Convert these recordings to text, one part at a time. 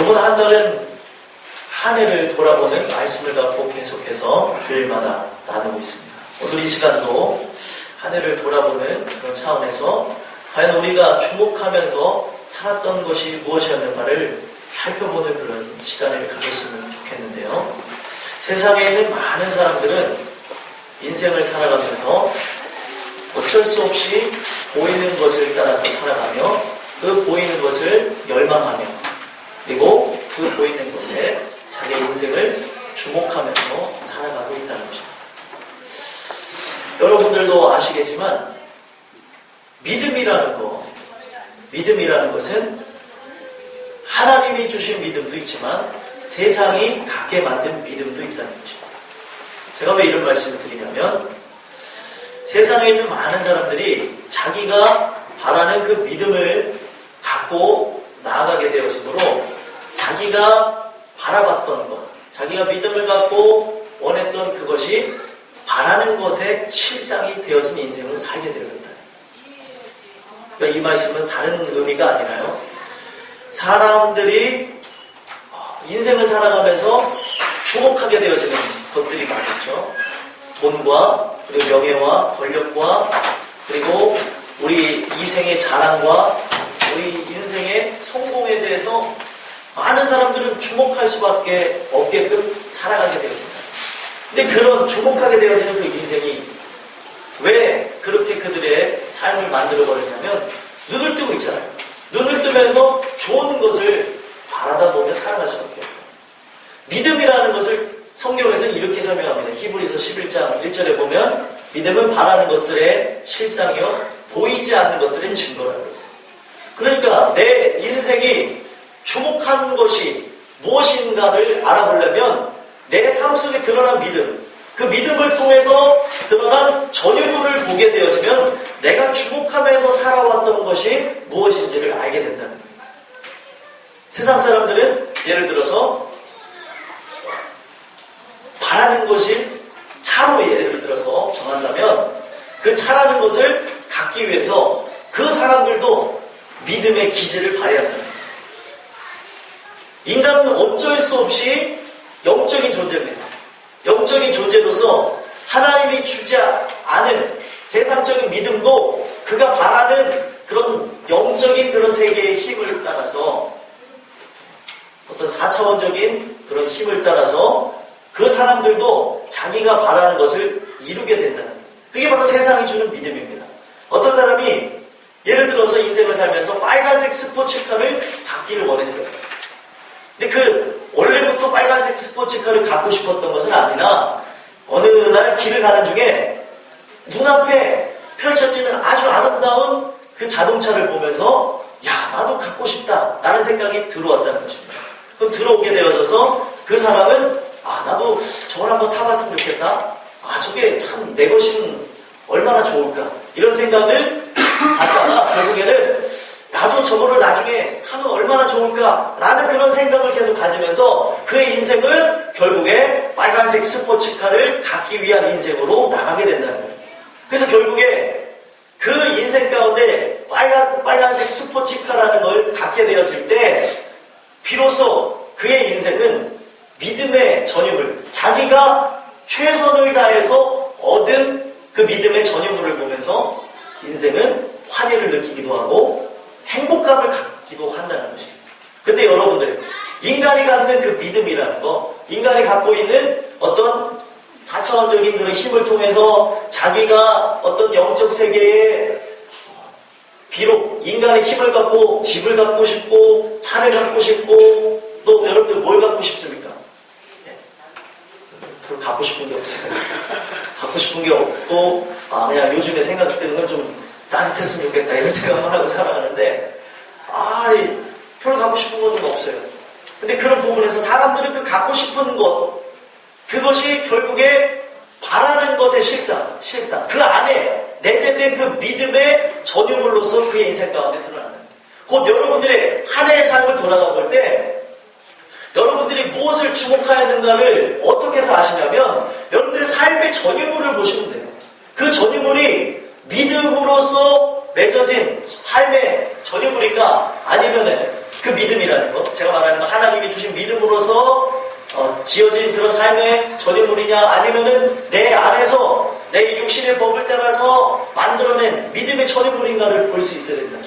이번 한 달은 한 해를 돌아보는 말씀을 갖고 계속해서 주일마다 나누고 있습니다. 오늘 이 시간도 한 해를 돌아보는 그런 차원에서 과연 우리가 주목하면서 살았던 것이 무엇이었는가를 살펴보는 그런 시간을 가졌으면 좋겠는데요. 세상에 있는 많은 사람들은 인생을 살아가면서 어쩔 수 없이 보이는 것을 따라서 살아가며 그 보이는 것을 열망하며 그리고 그 보이는 것에 자기 것을 주목하면서 살아가고 있다는 것입니다. 여러분들도 아시겠지만 믿음이라는 것은 하나님이 주신 믿음도 있지만 세상이 갖게 만든 믿음도 있다는 것입니다. 제가 왜 이런 말씀을 드리냐면 세상에 있는 많은 사람들이 자기가 바라는 그 믿음을 갖고 나아가게 되어지므로 자기가 바라봤던 것, 자기가 믿음을 갖고 원했던 그것이 바라는 것에 실상이 되어진 인생을 살게 되어졌다. 그러니까 이 말씀은 다른 의미가 아니라요. 사람들이 인생을 살아가면서 주목하게 되어지는 것들이 많겠죠. 돈과 그리고 명예와 권력과 그리고 우리 이생의 자랑과 우리 인생의 성공에 대해서 많은 사람들은 주목할 수밖에 없게끔 살아가게 되어집니다. 근데 그런 주목하게 되어지는 그 인생이 왜 그렇게 그들의 삶을 만들어버리냐면 눈을 뜨고 있잖아요. 눈을 뜨면서 좋은 것을 바라다 보면 살아갈 수밖에 없다. 믿음이라는 것을 성경에서는 이렇게 설명합니다. 히브리서 11장 1절에 보면 믿음은 바라는 것들의 실상이요 보이지 않는 것들의 증거라고 했어요. 그러니까 내 인생이 주목한 것이 무엇인가를 알아보려면 내 삶 속에 드러난 믿음, 그 믿음을 통해서 드러난 전유물을 보게 되어지면 내가 주목하면서 살아왔던 것이 무엇인지를 알게 된다는 거예요. 세상 사람들은 예를 들어서 바라는 것이 차로 예를 들어서 정한다면 그 차라는 것을 갖기 위해서 그 사람들도 믿음의 기질을 발휘한다는 거예요. 인간은 어쩔 수 없이 영적인 존재입니다. 영적인 존재로서 하나님이 주지 않은 세상적인 믿음도 그가 바라는 그런 영적인 그런 세계의 힘을 따라서 어떤 4차원적인 그런 힘을 따라서 그 사람들도 자기가 바라는 것을 이루게 된다는 거예요. 그게 바로 세상이 주는 믿음입니다. 어떤 사람이 예를 들어서 인생을 살면서 빨간색 스포츠카를 갖기를 원했어요. 근데 원래부터 빨간색 스포츠카를 갖고 싶었던 것은 아니라 어느 날 길을 가는 중에 눈앞에 펼쳐지는 아주 아름다운 그 자동차를 보면서 야, 나도 갖고 싶다 라는 생각이 들어왔다는 것입니다. 그럼 들어오게 되어져서 그 사람은 나도 저걸 한번 타봤으면 좋겠다. 저게 참 내 것이면 얼마나 좋을까 이런 생각을 갖다가 결국에는 나도 저거를 나중에 타면 얼마나 좋을까 라는 그런 생각을 계속 가지면서 그의 인생은 결국에 빨간색 스포츠카를 갖기 위한 인생으로 나가게 된다는 거예요. 그래서 결국에 그 인생 가운데 빨간색 스포츠카라는 걸 갖게 되었을 때 비로소 그의 인생은 믿음의 전유물, 자기가 최선을 다해서 얻은 그 믿음의 전유물을 보면서 인생은 환희를 느끼기도 하고 행복감을 갖기도 한다는 것입니다. 근데 여러분들, 인간이 갖는 그 믿음이라는 거, 인간이 갖고 있는 어떤 4차원적인 그런 힘을 통해서 자기가 어떤 영적 세계에 비록 인간의 힘을 갖고 집을 갖고 싶고 차를 갖고 싶고 또 여러분들 뭘 갖고 싶습니까? 별로 갖고 싶은 게 없어요. 갖고 싶은 게 없고 그냥 요즘에 생각이 드는 건 좀 따뜻했으면 좋겠다 이런 생각만 하고 살아가는데 별로 갖고 싶은 것은 없어요. 근데 그런 부분에서 사람들은 그 갖고 싶은 것 그것이 결국에 바라는 것의 실상 그 안에 내재된 그 믿음의 전유물로서 그의 인생 가운데 드러난다. 곧 여러분들의 한 해의 삶을 돌아가 볼 때 여러분들이 무엇을 주목해야 하는가를 어떻게 해서 아시냐면 여러분들의 삶의 전유물을 보시면 돼요. 그 전유물이 믿음으로써 맺어진 삶의 전유물인가 아니면 그 믿음이라는 것, 제가 말하는 거 하나님이 주신 믿음으로서 지어진 그런 삶의 전유물이냐, 아니면은 내 안에서 내 육신의 법을 따라서 만들어낸 믿음의 전유물인가를 볼 수 있어야 된다.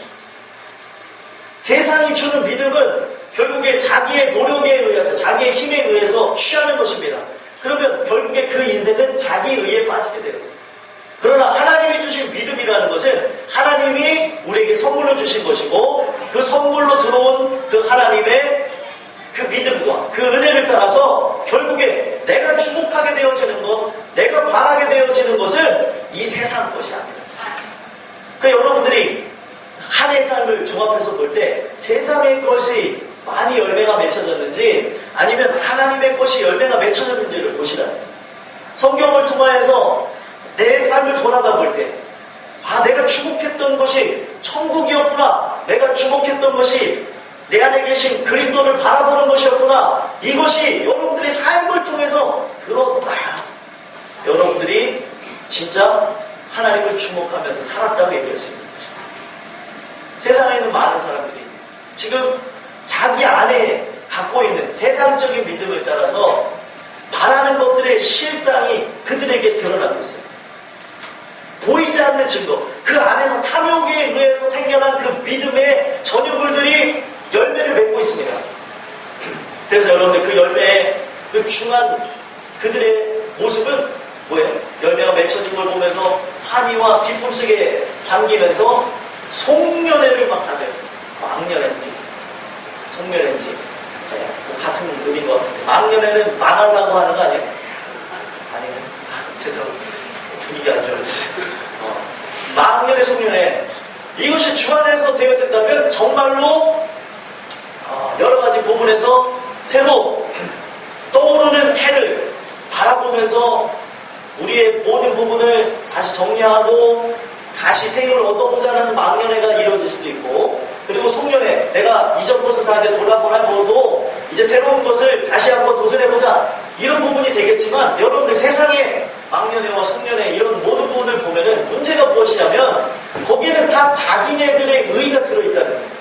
세상이 주는 믿음은 결국에 자기의 노력에 의해서, 자기의 힘에 의해서 취하는 것입니다. 그러면 결국에 그 인생은 자기 의에 빠지게 되죠. 그러나 하나님이 주신 믿음이라는 것은 하나님이 우리에게 선물로 주신 것이고, 그 선물로 들어온 그 하나님의 그 믿음과 그 은혜를 따라서 결국에 내가 주목하게 되어지는 것, 내가 바라게 되어지는 것은 이 세상 것이 아니다. 그러니까 여러분들이 한 해의 삶을 종합해서 볼 때 세상의 것이 많이 열매가 맺혀졌는지 아니면 하나님의 것이 열매가 맺혀졌는지를 보시라. 성경을 통하여서 내 삶을 돌아가 볼 때, 내가 주목했던 것이 천국이었구나, 내가 주목했던 것이 내 안에 계신 그리스도를 바라보는 것이었구나, 이것이 여러분들의 삶을 통해서 드러나야 여러분들이 진짜 하나님을 주목하면서 살았다고 얘기할 수 있는 것입니다. 세상에 있는 많은 사람들이 지금 자기 안에 갖고 있는 세상적인 믿음을 따라서 바라는 것들의 실상이 그들에게 드러나고 있어요. 보이지 않는 증거, 그 안에서 탐욕에 의해서 생겨난 그 믿음의 전유물들이 열매를 맺고 있습니다. 그래서 여러분들 그 열매의 그 중한 그들의 모습은 뭐예요? 열매가 맺혀진 걸 보면서 환희와 기쁨 속에 잠기면서 송년회를 막 하죠. 망년회인지 송년회인지 같은 의미인 것 같은데, 망년회는 망하려고 하는 거 아니에요? 아니에요? 죄송합니다. 분위기 안 좋아졌어요. 망년의 송년회, 이것이 주 안에서 되어진다면 정말로 여러 가지 부분에서 새로 떠오르는 해를 바라보면서 우리의 모든 부분을 다시 정리하고 다시 새 힘을 얻어보자는 망년회가 이루어질 수도 있고, 그리고 송년회, 내가 이전 것을 다 이제 돌아보고 이제 새로운 것을 다시 한번 도전해보자, 이런 부분이 되겠지만, 여러분들 세상에 망년회와 송년회 이런 모든 부분을 보면은 문제가 무엇이냐면 거기에는 다 자기네들의 의의가 들어있다는 거예요.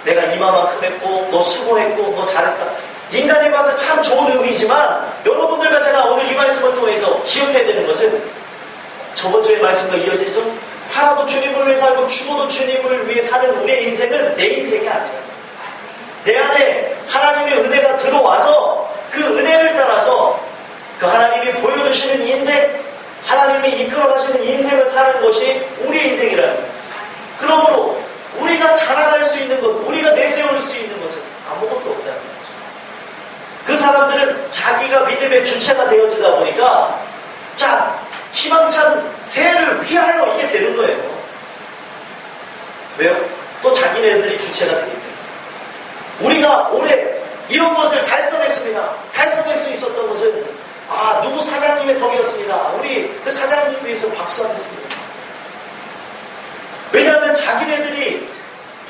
내가 이만큼 했고, 너 수고했고, 너 잘했다. 인간이 봐서 참 좋은 의미지만, 여러분들과 제가 오늘 이 말씀을 통해서 기억해야 되는 것은 저번 주의 말씀과 이어지죠. 살아도 주님을 위해 살고 죽어도 주님을 위해 사는 우리의 인생은 내 인생이 아니에요. 내 안에 하나님의 은혜가 들어와서 그 은혜를 따라서 그 하나님이 보여주시는 인생, 하나님이 이끌어가시는 인생을 사는 것이 우리의 인생이라는 거예요. 그러므로 우리가 자랑할 수 있는 것, 우리가 내세울 수 있는 것은 아무것도 없다는 거죠. 그 사람들은 자기가 믿음의 주체가 되어지다 보니까 희망찬 새해를 위하여 이게 되는 거예요. 왜요? 또 자기네들이 주체가 되기 때문에. 우리가 올해 이런 것을 달성했습니다. 달성할 수 있었던 것은 누구 사장님의 덕이었습니다. 우리 그 사장님 위해서 박수하겠습니다. 왜냐하면 자기네들이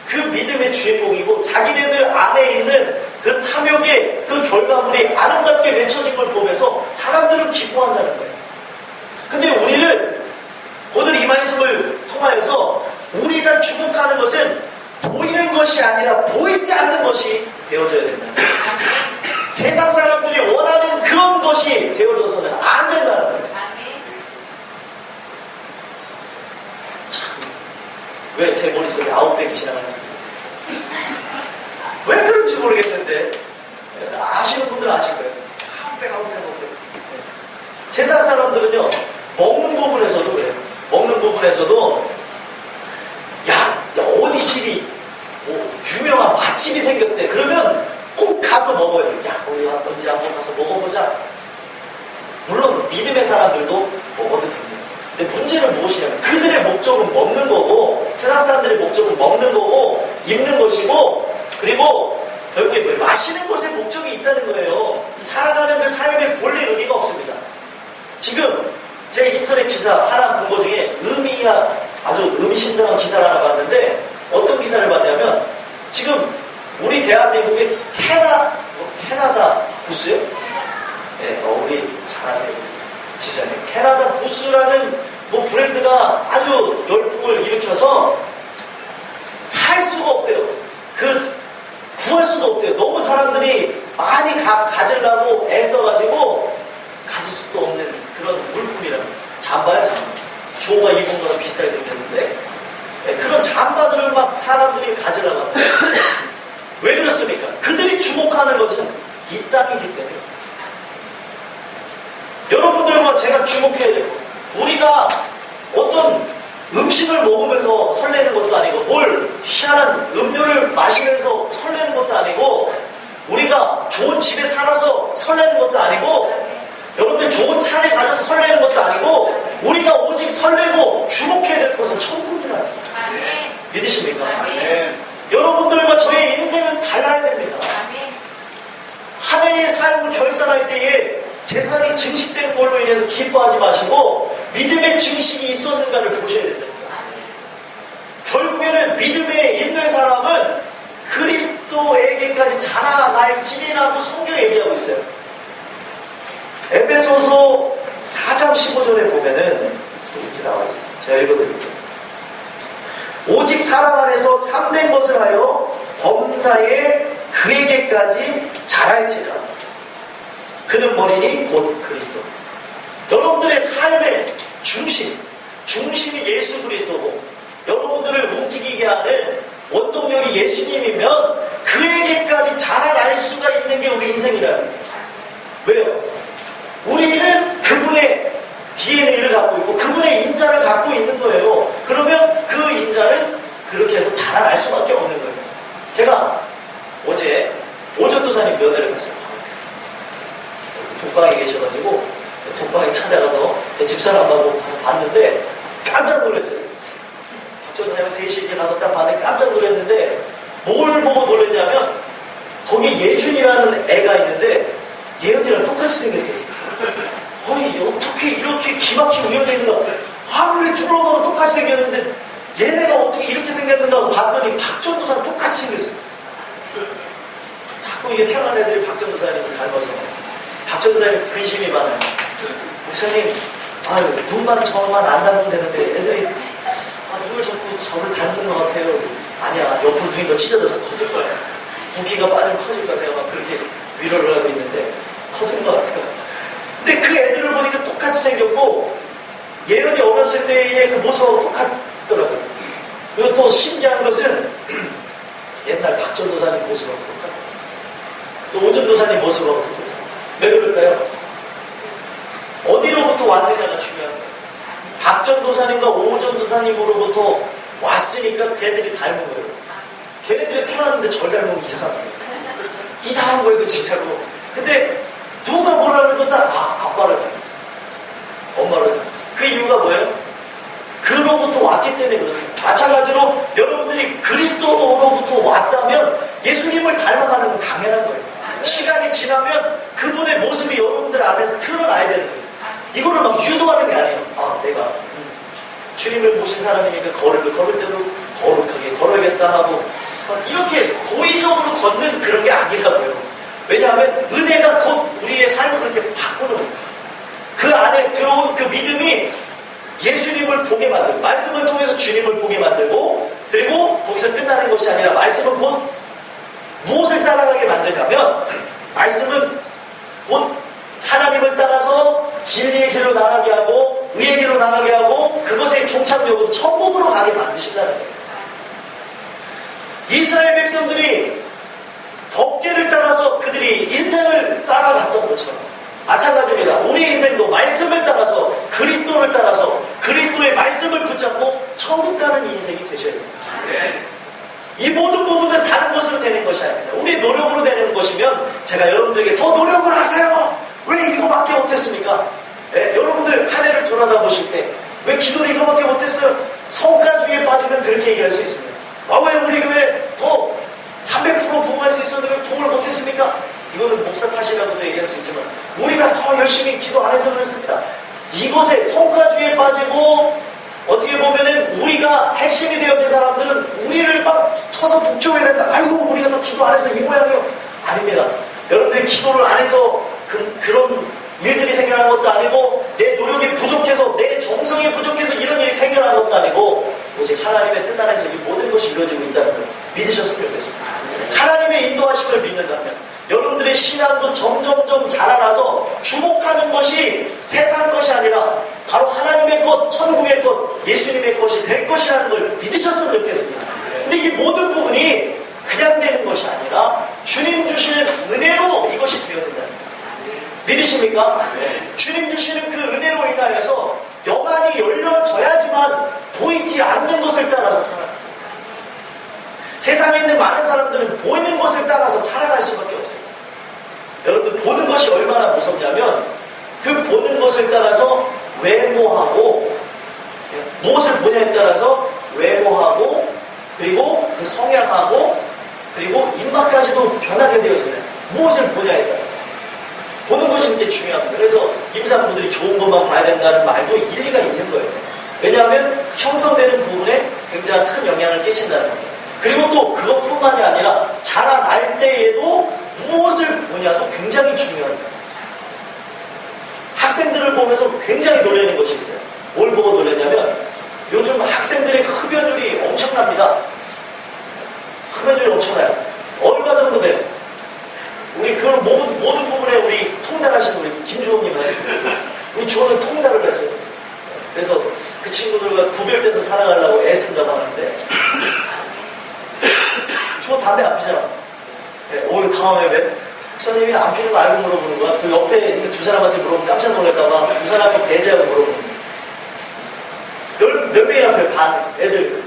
그 믿음의 주인공이고 자기네들 안에 있는 그 탐욕의 그 결과물이 아름답게 맺혀진 걸 보면서 사람들은 기뻐한다는 거예요. 근데 우리는 오늘 이 말씀을 통하여서 우리가 주목하는 것은 보이는 것이 아니라 보이지 않는 것이 되어져야 된다. 세상 사람들이 원하는 그런 것이 되어져서는 안 된다는 거예요. 왜 제 머릿속에 아웃백이 지나가는 지 모르겠어요. 왜 그런지 모르겠는데 아시는 분들은 아실 거예요. 아웃백. 세상 사람들은요, 먹는 부분에서도 그래요. 먹는 부분에서도 어디 집이 유명한 맛집이 생겼대. 그러면 꼭 가서 먹어야 돼. 우리 언제 한번 가서 먹어보자. 물론 믿음의 사람들도 먹어도 됩니다. 근데 문제는 무엇이냐면 그들의 목적은 먹는 거고, 세상 사람들의 목적은 먹는 거고 입는 것이고, 그리고 결국에 마시는 것에 목적이 있다는 거예요. 살아가는 그 삶의 본래 의미가 없습니다. 지금 제가 인터넷 기사 하나 본 거 중에 아주 의미심장한 기사를 하나 봤는데, 어떤 기사를 봤냐면 지금 우리 대한민국의 캐나다 구스요? 네, 우리 잘 아세요. 지사님. 캐나다 구스라는 브랜드가 아주 열풍을 일으켜서 살 수가 없대요. 그 구할 수도 없대요. 너무 사람들이 많이 가지려고 애써가지고 가질 수도 없는 그런 물품이라고. 잠바야, 잠바. 주호가 입은 거랑 비슷하게 생겼는데, 네, 그런 잠바들을 막 사람들이 가지려고 합니다. 왜 그렇습니까? 그들이 주목하는 것은 이 땅이기 때문에. 여러분들과 제가 주목해야 되고, 우리가 어떤 음식을 먹으면서 설레는 것도 아니고, 뭘 희한한 음료를 마시면서 설레는 것도 아니고, 우리가 좋은 집에 살아서 설레는 것도 아니고, 여러분들 좋은 차를 가져서 설레는 것도 아니고, 우리가 오직 설레고 주목해야 될 것은 천국이라는 거예요. 믿으십니까? 여러분들과 저의 인생은 달라야 됩니다. 한 해의 삶을 결산할 때에 재산이 증식된 걸로 인해서 기뻐하지 마시고 믿음의 증식이 있었는가를 보셔야 된다. 결국에는 믿음에 있는 사람은 그리스도에게까지 자라날지라고 성경에 얘기하고 있어요. 에베소서 4장 15절에 보면은 이렇게 나와 있어요. 제가 읽어드릴게요. 오직 사랑 안에서 참된 것을 하여 범사에 그에게까지 자랄지라. 그는 머리니 곧 그리스도. 여러분들의 삶의 중심이 예수 그리스도고, 여러분들을 움직이게 하는 원동력이 예수님이면 그에게까지 자라날 수가 있는 게 우리 인생이라는 거예요. 왜요? 우리는 그분의 DNA를 갖고 있고 그분의 인자를 갖고 있는 거예요. 그러면 그 인자는 그렇게 해서 자라날 수밖에 없는 거예요. 제가 어제 오전도사님 면회를 갔어요. 독방에 계셔가지고 독방에 찾아가서 제 집사람하고 가서 봤는데 깜짝 놀랐어요. 박전도사님 3시 이렇게 가서 딱 봤는데 깜짝 놀랐는데, 뭘 보고 놀랐냐면 거기 예준이라는 애가 있는데 예은이랑 똑같이 생겼어요. 어떻게 이렇게 기막힌 우연이 있는가? 아무리 둘러봐도 똑같이 생겼는데 얘네가 어떻게 이렇게 생겼는가 하고 봤더니 박전도사랑 똑같이 생겼어요. 자꾸 이게 태어난 애들이 박전도사님을 닮아서. 박전도사님 근심이 많아요. 목사님, 눈만 저만 안 닮으면 되는데 애들이 눈을 자꾸 저를 닮는 것 같아요. 아니야, 옆으로 눈이 더 찢어져서 커질 거야. 붓기가 빠지면 커질 거야. 제가 막 그렇게 위로를 하고 있는데 커지는 것 같아요. 근데 그 애들을 보니까 똑같이 생겼고 예은이 어렸을 때의 그 모습하고 똑같더라고요. 그리고 또 신기한 것은 옛날 박전도사님 모습하고 똑같아요. 또 오전도사님 모습하고 똑같아요. 왜 그럴까요? 어디로부터 왔느냐가 중요한 거예요. 박전도사님과 오전도사님으로부터 왔으니까 걔들이 닮은 거예요. 걔네들이 태어났는데 절 닮으면 이상한 거예요. 이상한 거예요, 그 진짜로. 근데 누가 뭐라 그래도 아빠를 닮았어요. 엄마를 닮았어요. 그 이유가 뭐예요? 그로부터 왔기 때문에 그렇습니다. 마찬가지로 여러분들이 그리스도로부터 왔다면 예수님을 닮아가는 건 당연한 거예요. 시간이 지나면 그분의 모습이 여러분들 앞에서 드러나야 되는 거예요. 이거를 막 유도하는 게 아니에요. 내가 주님을 모신 사람이니까 걸을 때도 거룩하게 걸어야겠다 하고 이렇게 고의적으로 걷는 그런 게 아니라고요. 왜냐하면 은혜가 곧 우리의 삶을 그렇게 바꾸는 거예요. 그 안에 들어온 그 믿음이 예수님을 보게 만들고, 말씀을 통해서 주님을 보게 만들고, 그리고 거기서 끝나는 것이 아니라 말씀은 곧 무엇을 따라가게 만드냐면, 말씀은 곧 하나님을 따라서 진리의 길로 나가게 하고 의의 길로 나가게 하고 그것의 종착역으로 천국으로 가게 만드신다는 거예요. 이스라엘 백성들이 법궤를 따라서 그들이 인생을 따라갔던 것처럼 마찬가지입니다. 우리 인생도 말씀을 따라서 그리스도를 따라서 그리스도의 말씀을 붙잡고 천국 가는 인생이 되셔야 됩니다. 이 모든 부분은 다른 것으로 되는 것이 아닙니다. 우리의 노력으로 되는 것이면 제가 여러분들에게 더 노력을 하세요. 왜 이거밖에 못했습니까? 네? 여러분들 한 해를 돌아다 보실 때 왜 기도를 이거밖에 못했어요? 성과주의에 빠지면 그렇게 얘기할 수 있습니다. 왜 우리 교회 더 300% 부흥할 수 있었는데 왜 부흥을 못했습니까? 이거는 목사 탓이라고도 얘기할 수 있지만 우리가 더 열심히 기도 안 해서 그렇습니다. 이것에 성과주의에 빠지고 어떻게 보면은 우리가 핵심이 되어진 사람들은 우리를 막 쳐서 복종해야 된다. 아이고 우리가 더 기도 안 해서 이 모양이요. 아닙니다. 여러분들이 기도를 안 해서 그런 일들이 생겨난 것도 아니고 내 노력이 부족해서 내 정성이 부족해서 이런 일이 생겨난 것도 아니고 오직 하나님의 뜻 안에서 이 모든 것이 이루어지고 있다는 걸 믿으셨으면 좋겠습니다. 하나님의 인도하심을 믿는다면 여러분들의 신앙도 점점점 자라나서 주목하는 것이 세상 것이 아니라 바로 하나님의 것, 천국의 것, 예수님의 것이 될 것이라는 걸 믿으셨으면 좋겠습니다. 근데 이 모든 부분이 그냥 되는 것이 아니라 주님 주시는 은혜로 이것이 되어진다. 믿으십니까? 주님 주시는 그 은혜로 인하여서 영안이 열려져야지만 보이지 않는 것을 따라서 살아가죠. 세상에 있는 많은 사람들은 보이는 것을 따라서 살아갈 수밖에 없어요. 여러분, 보는 것이 얼마나 무섭냐면 그 보는 것을 따라서 외모하고, 무엇을 보냐에 따라서 외모하고, 그리고 그 성향하고, 그리고 입맛까지도 변하게 되어지네요. 무엇을 보냐에 따라서. 보는 것이 그렇게 중요합니다. 그래서 임산부들이 좋은 것만 봐야 된다는 말도 일리가 있는 거예요. 왜냐하면 형성되는 부분에 굉장히 큰 영향을 끼친다는 거예요. 그리고 또 그것뿐만이 아니라 자라날 때에도 무엇을 보냐도 굉장히 중요한 거예요. 학생들을 보면서 굉장히 놀라는 것이 있어요. 뭘 보고 놀라냐면 요즘 학생들의 흡연율이 엄청납니다. 흡연율이 엄청나요. 얼마 정도 돼요? 우리 그걸 모든 부분에 우리 통달하신 우리 김주호님은 우리 주호는 통달을 했어요. 그래서 그 친구들과 구별돼서 살아가려고 애쓴다고 하는데 주호 담배 안 피잖아. 네, 이거 당황해. 왜? 목사님이 안 피는 거 알고 물어보는 거야. 그 옆에 있는 두 사람한테 물어보면 깜짝 놀랄까봐 두 사람이 배제하고 물어보는 거야. 몇 명이나 펴? 반 애들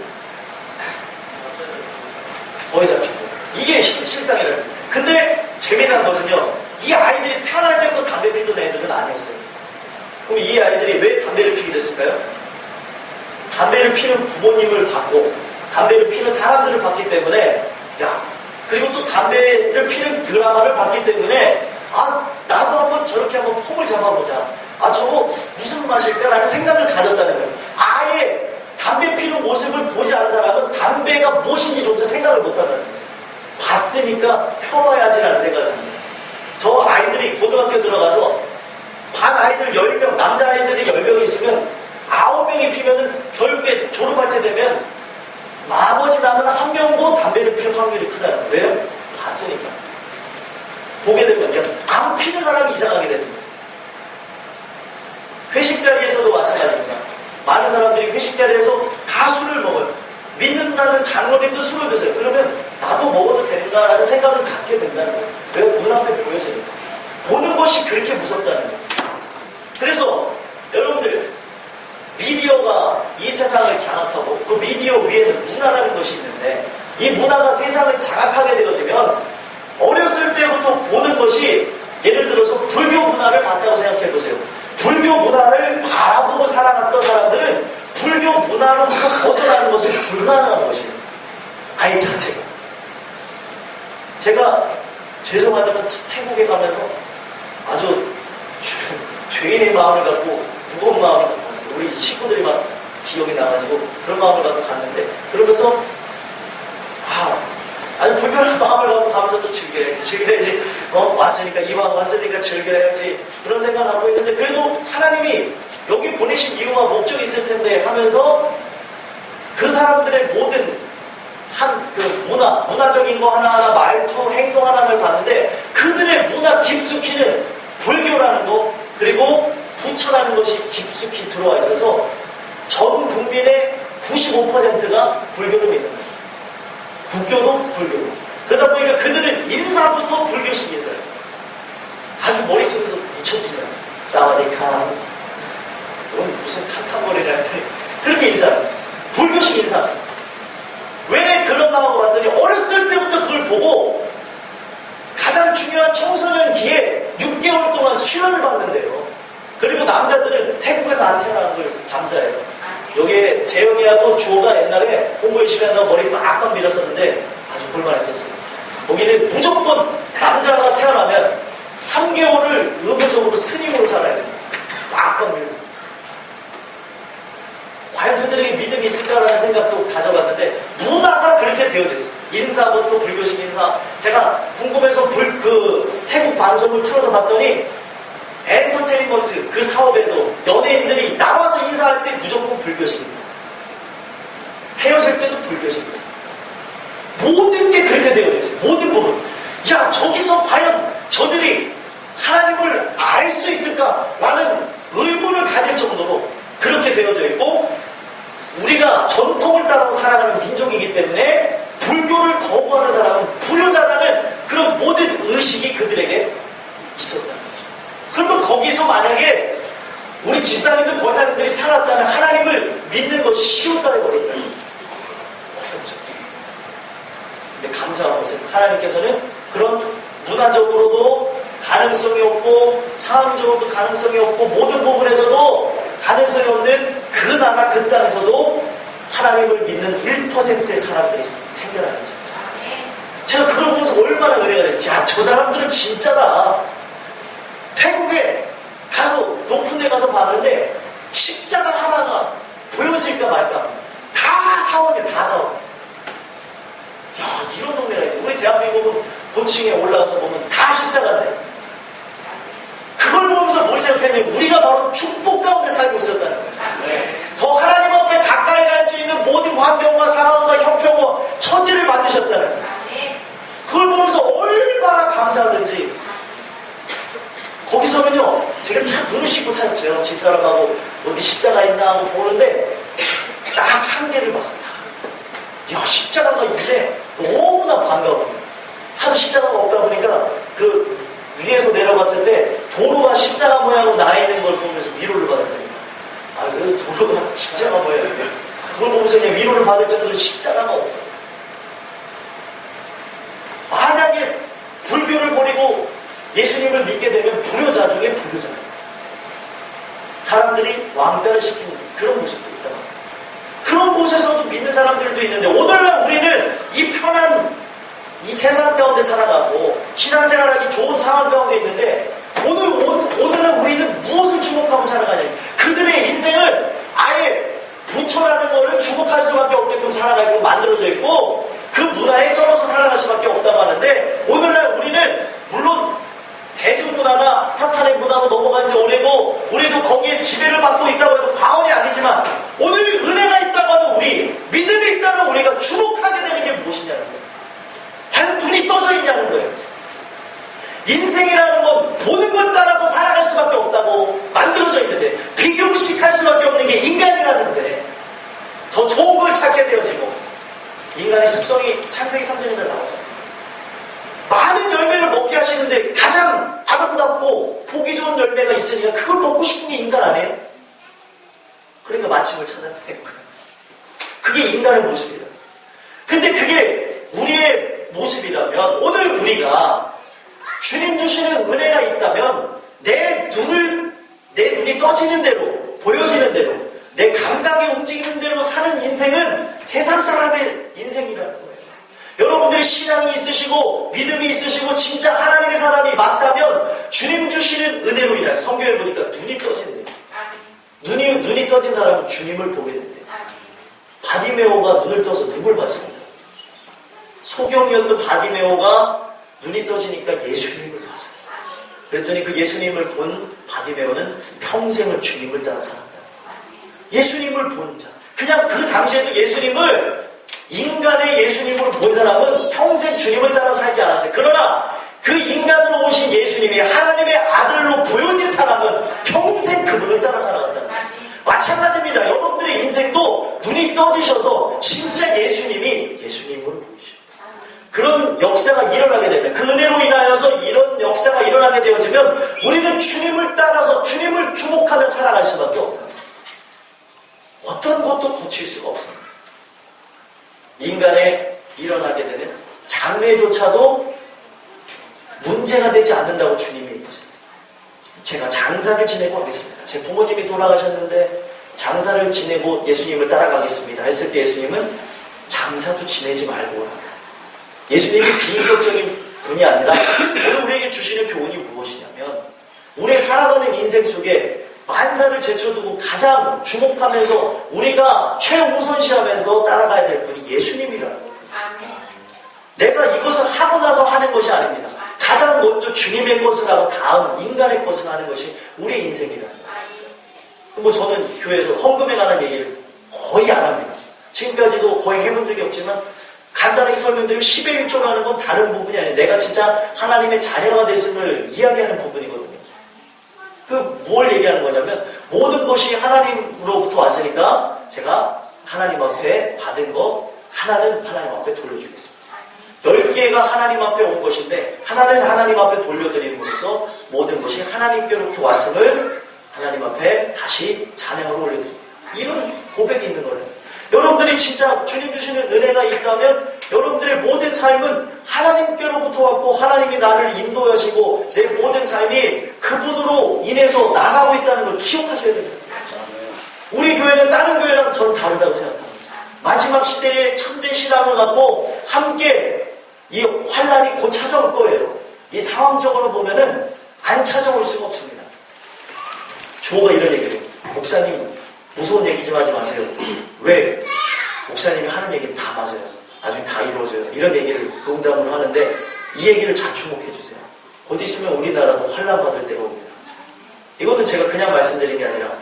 거의 다 피고. 이게 실상이라는 거예요. 근데 재미난 것은요, 이 아이들이 태어날 때부터 담배 피던 애들은 아니었어요. 그럼 이 아이들이 왜 담배를 피게 됐을까요? 담배를 피는 부모님을 봤고 담배를 피는 사람들을 봤기 때문에, 그리고 또 담배를 피는 드라마를 봤기 때문에, 나도 한번 저렇게 한번 폼을 잡아보자. 저거 무슨 맛일까라는 생각을 가졌다는 거예요. 아예 담배 피는 모습을 보지 않은 사람은 담배가 무엇인지조차 생각을 못한다는 거예요. 봤으니까 펴봐야지라는 생각을 합니다. 저 아이들이 고등학교 들어가서 반 아이들 10명, 남자아이들이 10명 있으면 9명이 피면은 결국에 졸업할 때 되면 나머지 남은 한 명도 담배를 필 확률이 크다는 거예요. 왜요? 봤으니까. 보게 되면 안 피는 사람이 이상하게 되는 거예요. 회식 자리에서도 마찬가지입니다. 많은 사람들이 회식 자리에서 다 술을 먹어요. 믿는다는 장로님도 술을 드세요. 그러면 나도 먹어도 된다라는 생각을 갖게 된다는 거예요. 왜? 눈앞에 보여지니까. 보는 것이 그렇게 무섭다는 거예요. 그래서 여러분들, 미디어가 이 세상을 장악하고 그 미디어 위에는 문화라는 것이 있는데, 이 문화가 세상을 장악하게 되어지면 어렸을 때부터 보는 것이, 예를 들어서 불교 문화를 봤다고 생각해 보세요. 불교 문화를 바라보고 살아갔던 사람들은 불교 문화로부터 벗어나는 것은 불가능한 것이에요. 아예 자체가. 제가 죄송하지만 태국에 가면서 아주 죄인의 마음을 갖고 무거운 마음을 갖고 갔어요. 우리 식구들이 막 기억이 나가지고 그런 마음을 갖고 갔는데, 그러면서 아주 불편한 마음을 갖고 가면서 또 즐겨야지. 왔으니까, 이왕 왔으니까 즐겨야지. 그런 생각을 갖고 있는데, 그래도 하나님이 여기 보내신 이유와 목적이 있을 텐데 하면서 그 사람들의 모든 문화적인 거 하나하나, 말투, 행동 하나를 봤는데, 그들의 문화 깊숙이는 불교라는 거, 그리고 부처라는 것이 깊숙이 들어와 있어서 전 국민의 95%가 불교를 믿는 거죠. 국교도 불교로. 그러다 보니까 그들은 인사부터 불교식 인사예요. 아주 머릿속에서 잊혀지잖아요. 사와디카. 그건 무슨 카카머리라 했더니 그렇게 인사해요. 불교식 인사. 왜 그런가 하고 봤더니 어렸을 때부터 그걸 보고 가장 중요한 청소년기에 6개월 동안 수련을 받는데요. 그리고 남자들은 태국에서 안 태어나는 걸 감사해요. 여기에 재영이하고 주호가 옛날에 공부에 시간다고 머리 빡빡 밀었었는데 아주 볼만했었어요. 거기는 무조건 남자가 태어나면 3개월을 의무적으로 스님으로 살아야 돼요. 빡빡 밀고. 과연 그들에게 믿음이 있을까라는 생각도 가져봤는데, 문화가 그렇게 되어져 있어요. 인사부터 불교식 인사. 제가 궁금해서 태국 방송을 틀어서 봤더니 엔터테인먼트 그 사업에도 연예인들이 나와서 인사할 때 무조건 불교식 인사. 헤어질 때도 불교식 인사. 모든 게 그렇게 되어 있어요. 모든 부분. 야, 저기서 과연 저들이 하나님을 알 수 있을까라는 의문을 가질 정도로 그렇게 되어져 있고, 우리가 전통을 따라서 살아가는 민족이기 때문에 불교를 거부하는 사람은 불효자라는 그런 모든 의식이 그들에게 있었다는 거죠. 그러면 거기서 만약에 우리 집사님들, 권사님들이 살았다면 하나님을 믿는 것이 쉬울까요? 어려울까요? 어렵죠. 근데 감사한 것은 하나님께서는 그런 문화적으로도 가능성이 없고 상황적으로도 가능성이 없고 모든 부분에서도 가능성이 없는 그 나라 그 땅에서도 하나님을 믿는 1%의 사람들이 생겨나는 거죠. 제가 그걸 보면서 얼마나 은혜가 됐지. 야, 저 사람들은 진짜다. 태국에 가서 높은 데 가서 봤는데 십자가 하나가 보여질까 말까. 다 사원이에요. 다 사원. 야, 이런 동네가 있네. 우리 대한민국은 고층에 올라가서 보면 다 십자가인데, 그걸 보면서 뭘 생각했냐면 우리가 바로 축복 가운데 살고 있었다는 거예요. 더 하나님 앞에 가까이 갈 수 있는 모든 환경과 상황과 형편과 처지를 만드셨다는 거예요. 그걸 보면서 얼마나 감사하든지. 거기서는요, 제가 참 눈을 씻고 찾았어요. 집사람하고 어디 십자가 있나 하고 보는데 딱 한 개를 봤어요. 야, 십자가가 있는데 너무나 반가워요. 하도 십자가가 없다 보니까 그 위에서 내려갔을 때 도로가 십자가 모양으로 나 있는 걸 보면서 위로를 받았거든요. 아, 그 도로가 십자가 모양이에요. 그걸 보면서 그냥 위로를 받을 정도로 십자가가 없다. 만약에 불교를 버리고 예수님을 믿게 되면 불효자 중에 불효자예요. 사람들이 왕따를 시키는 그런 모습도 있다. 그런 곳에서도 믿는 사람들도 있는데, 오늘날 우리는 이 편한 이 세상 가운데 살아가고 신앙생활하기 좋은 상황 가운데 있는데, 오늘날 우리는 무엇을 주목하고 살아가냐면 그들의 인생을 아예 부처라는 것을 주목할 수밖에 없게끔 살아가게끔 만들어져 있고 그 문화에 쩔어서 살아갈 수밖에 없다고 하는데, 오늘날 우리는 물론 대중문화가 사탄의 문화로 넘어간 지 오래고 우리도 거기에 지배를 받고 있다고 해도 과언이 아니지만, 오늘 은혜가 있다고 하는 우리, 믿음이 있다면 우리가 주목하게 되는 게 무엇이냐는 거예요. 과연 눈이 떠져 있냐는 거예요. 인생이라는 건 보는 것 따라서 살아갈 수밖에 없다고 만들어져 있는데, 비교의식할 수밖에 없는 게 인간이라는데 더 좋은 걸 찾게 되어지고, 인간의 습성이 창세기 3장에 잘 나오잖아요. 많은 열매를 먹게 하시는데 가장 아름답고 보기 좋은 열매가 있으니까 그걸 먹고 싶은 게 인간 아니에요? 그러니까 마침을 찾아내는 거예요. 그게 인간의 모습이에요. 근데 그게 우리의 모습이라면, 오늘 우리가 주님 주시는 은혜가 있다면 내 눈이 떠지는 대로, 보여지는 대로, 내 감각이 움직이는 대로 사는 인생은 세상 사람의 인생이라는 거예요. 여러분들이 신앙이 있으시고 믿음이 있으시고 진짜 하나님의 사람이 맞다면 주님 주시는 은혜로 인해 성경에 보니까 눈이 떠진대요. 눈이 떠진 사람은 주님을 보게 된대요. 바디메오가 눈을 떠서 누굴 봤습니까? 소경이었던 바디메오가 눈이 떠지니까 예수님을 봤어요. 그랬더니 그 예수님을 본 바디메오는 평생을 주님을 따라 살았다. 예수님을 본 자. 그냥 그 당시에도 예수님을, 인간의 예수님을 본 사람은 평생 주님을 따라 살지 않았어요. 그러나 그 인간으로 오신 예수님이 하나님의 아들로 보여진 사람은 평생 그분을 따라 살아갔다는 거예요. 마찬가지입니다. 여러분들의 인생도 눈이 떠지셔서 진짜 예수님을 보이시죠. 그런 역사가 일어나게 되면, 그 은혜로 인하여서 이런 역사가 일어나게 되어지면 우리는 주님을 따라서 주님을 주목하며 살아갈 수밖에 없다. 어떤 것도 고칠 수가 없습니다. 인간에 일어나게 되는 장래조차도 문제가 되지 않는다고 주님이 얘기하셨어요. 제가 장사를 지내고 하겠습니다. 제 부모님이 돌아가셨는데 장사를 지내고 예수님을 따라가겠습니다 했을 때 예수님은 장사도 지내지 말고 하겠어요. 예수님이 비인격적인 분이 아니라 오늘 우리에게 주시는 교훈이 무엇이냐면, 우리의 살아가는 인생 속에 만사를 제쳐두고 가장 주목하면서 우리가 최우선시하면서 따라가야 될 분이 예수님이라는 거예요. 내가 이것을 하고 나서 하는 것이 아닙니다. 가장 먼저 주님의 것을 하고 다음 인간의 것을 하는 것이 우리의 인생이라는 거예요. 저는 교회에서 헌금에 관한 얘기를 거의 안 합니다. 지금까지도 거의 해본 적이 없지만 간단하게 설명드리면 10의 1조라는 건 다른 부분이 아니에요. 내가 진짜 하나님의 자녀가 됐음을 이야기하는 부분이거든요. 뭘 얘기하는 거냐면 모든 것이 하나님으로부터 왔으니까 제가 하나님 앞에 받은 것 하나는 하나님 앞에 돌려주겠습니다. 10개가 하나님 앞에 온 것인데 하나는 하나님 앞에 돌려드림으로써 모든 것이 하나님께로부터 왔음을 하나님 앞에 다시 찬양으로 올려드립니다. 이런 고백이 있는 거예요. 여러분들이 진짜 주님 주시는 은혜가 있다면 여러분들의 모든 삶은 하나님께로부터 왔고 하나님이 나를 인도하시고 내 모든 삶이 그분으로 인해서 나가고 있다는 걸 기억하셔야 됩니다. 우리 교회는 다른 교회랑 저는 다르다고 생각합니다. 마지막 시대에 참된 신앙을 갖고 함께 이 환란이 곧 찾아올 거예요. 이 상황적으로 보면은 안 찾아올 수가 없습니다. 주호가 이런 얘기를 해요. 목사님 무서운 얘기 좀 하지 마세요. 왜? 목사님이 하는 얘기는 다 맞아요. 나중에 다 이루어져요. 이런 얘기를 농담으로 하는데 이 얘기를 잘 주목해 주세요. 곧 있으면 우리나라도 환란 받을 때가 옵니다. 이것은 제가 그냥 말씀드린 게 아니라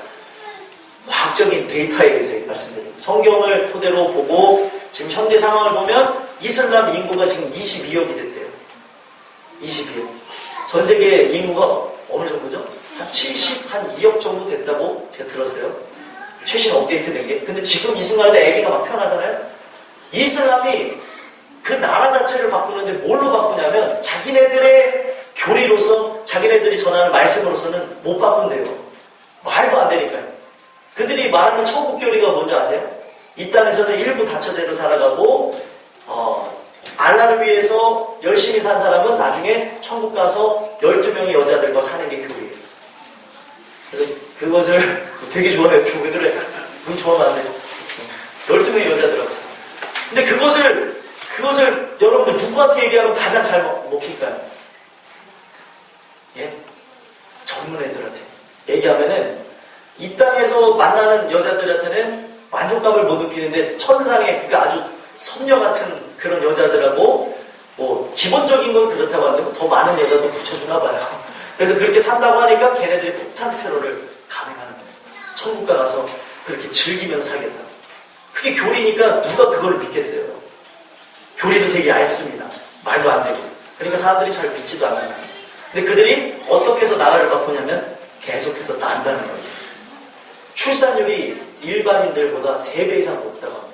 과학적인 데이터에 의해서 말씀드립니다. 성경을 토대로 보고 지금 현재 상황을 보면 이슬람 인구가 지금 22억이 됐대요. 22억. 전 세계 인구가 어느 정도죠? 한 72억 정도 됐다고 제가 들었어요. 최신 업데이트 된 게. 근데 지금 이 순간에 애기가 막 태어나잖아요. 이슬람이 그 나라 자체를 바꾸는데 뭘로 바꾸냐면 자기네들의 교리로서 자기네들이 전하는 말씀으로서는 못 바꾼대요. 말도 안 되니까요. 그들이 말하는 천국 교리가 뭔지 아세요? 이 땅에서는 일부 다처제로 살아가고 알라를 위해서 열심히 산 사람은 나중에 천국 가서 12명의 여자들과 사는 게 교리예요. 그래서 그것을 되게 좋아해요. 왜 그래? 그건 좋아하면 안 돼요. 12명의 여자들하고. 근데 그것을 여러분들 누구한테 얘기하면 가장 잘 먹힐까요? 예? 젊은 애들한테 얘기하면은 이 땅에서 만나는 여자들한테는 만족감을 못 느끼는데 천상의 그러니까 아주 선녀 같은 그런 여자들하고 뭐 기본적인 건 그렇다고 하는데 더 많은 여자도 붙여주나 봐요. 그래서 그렇게 산다고 하니까 걔네들이 폭탄 테러를 감행하는 거예요. 천국가 가서 그렇게 즐기면서 살겠다. 그게 교리니까 누가 그걸 믿겠어요. 교리도 되게 얇습니다. 말도 안 되고. 그러니까 사람들이 잘 믿지도 않아요. 근데 그들이 어떻게 해서 나라를 바꾸냐면 계속해서 난다는 거예요. 출산율이 일반인들보다 3배 이상 높다고 합니다.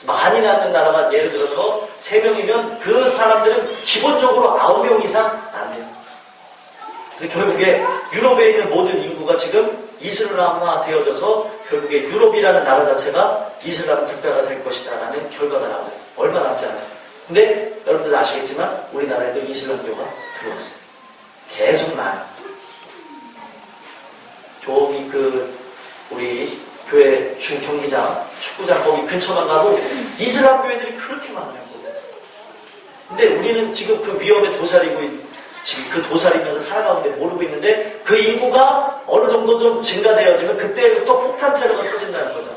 많이 낳는 나라가 예를 들어서 3명이면 그 사람들은 기본적으로 9명 이상 낳는다. 그래서 결국에 유럽에 있는 모든 인구가 지금 이슬람화 되어져서 결국에 유럽이라는 나라 자체가 이슬람 국가가 될 것이다 라는 결과가 나왔어요. 얼마 남지 않았어요. 근데 여러분들 아시겠지만 우리나라에도 이슬람교가 들어왔어요. 계속 나요. 저기 우리 교회 주 경기장, 축구장 거기 근처만 가도 이슬람 교회들이 그렇게 많아요. 근데 우리는 지금 그 위험에 도사리고 지금 그 도사리면서 살아가는데 모르고 있는데 그 인구가 어느 정도 좀 증가되어지면 그때부터 폭탄 테러가 터진다는 거죠.